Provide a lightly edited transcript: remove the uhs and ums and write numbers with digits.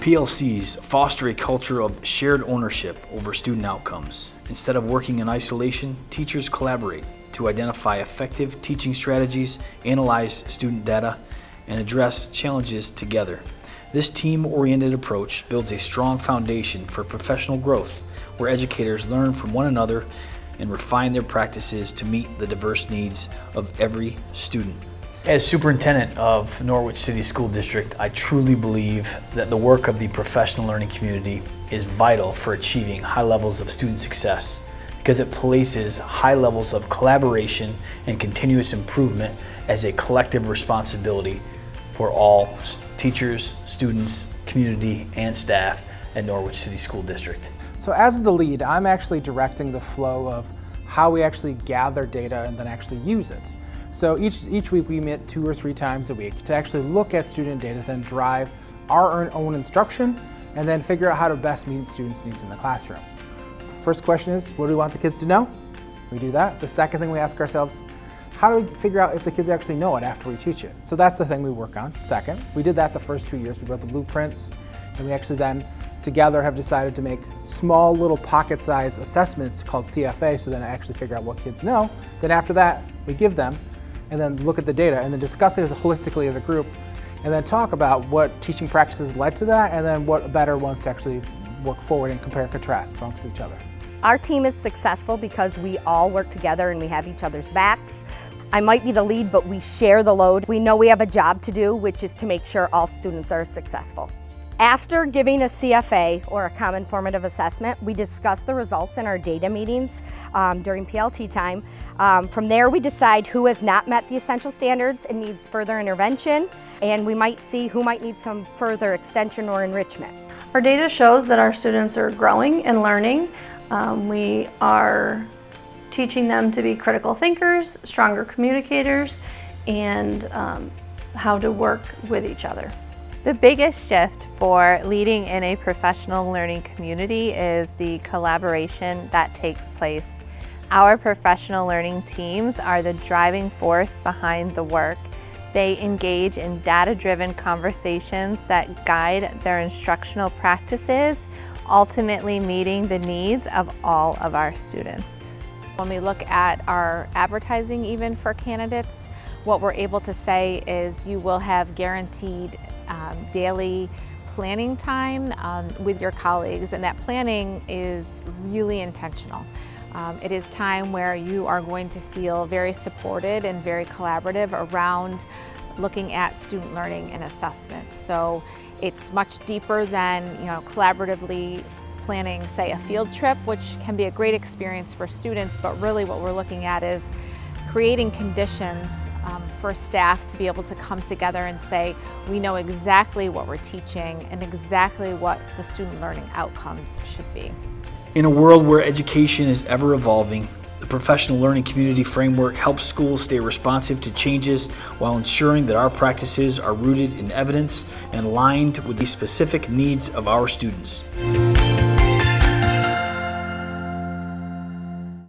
PLCs foster a culture of shared ownership over student outcomes. Instead of working in isolation, teachers collaborate to identify effective teaching strategies, analyze student data, and address challenges together. This team-oriented approach builds a strong foundation for professional growth, where educators learn from one another and refine their practices to meet the diverse needs of every student. As superintendent of Norwich City School District, I truly believe that the work of the professional learning community is vital for achieving high levels of student success, because it places high levels of collaboration and continuous improvement as a collective responsibility for all teachers, students, community, and staff at Norwich City School District. So as the lead, I'm actually directing the flow of how we actually gather data and then actually use it. So each week we meet 2 or 3 times a week to actually look at student data, then drive our own instruction, and then figure out how to best meet students' needs in the classroom. First question is, what do we want the kids to know? We do that. The second thing we ask ourselves, how do we figure out if the kids actually know it after we teach it? So that's the thing we work on. Second, we did that the first 2 years. We wrote the blueprints, and we actually then together have decided to make small little pocket-sized assessments called CFA, so then I actually figure out what kids know. Then after that, we give them, and then look at the data, and then discuss it holistically as a group, and then talk about what teaching practices led to that, and then what better ones to actually work forward and compare and contrast amongst each other. Our team is successful because we all work together and we have each other's backs. I might be the lead, but we share the load. We know we have a job to do, which is to make sure all students are successful. After giving a CFA, or a common formative assessment, we discuss the results in our data meetings during PLT time. From there, we decide who has not met the essential standards and needs further intervention, and we might see who might need some further extension or enrichment. Our data shows that our students are growing and learning. We are teaching them to be critical thinkers, stronger communicators, and how to work with each other. The biggest shift for leading in a professional learning community is the collaboration that takes place. Our professional learning teams are the driving force behind the work. They engage in data-driven conversations that guide their instructional practices, ultimately meeting the needs of all of our students. When we look at our advertising even for candidates, what we're able to say is you will have guaranteed daily planning time with your colleagues, and that planning is really intentional. It is time where you are going to feel very supported and very collaborative around looking at student learning and assessment. So it's much deeper than collaboratively planning, say, a field trip, which can be a great experience for students, but really what we're looking at is creating conditions for staff to be able to come together and say, we know exactly what we're teaching and exactly what the student learning outcomes should be. In a world where education is ever evolving, the professional learning community framework helps schools stay responsive to changes while ensuring that our practices are rooted in evidence and aligned with the specific needs of our students.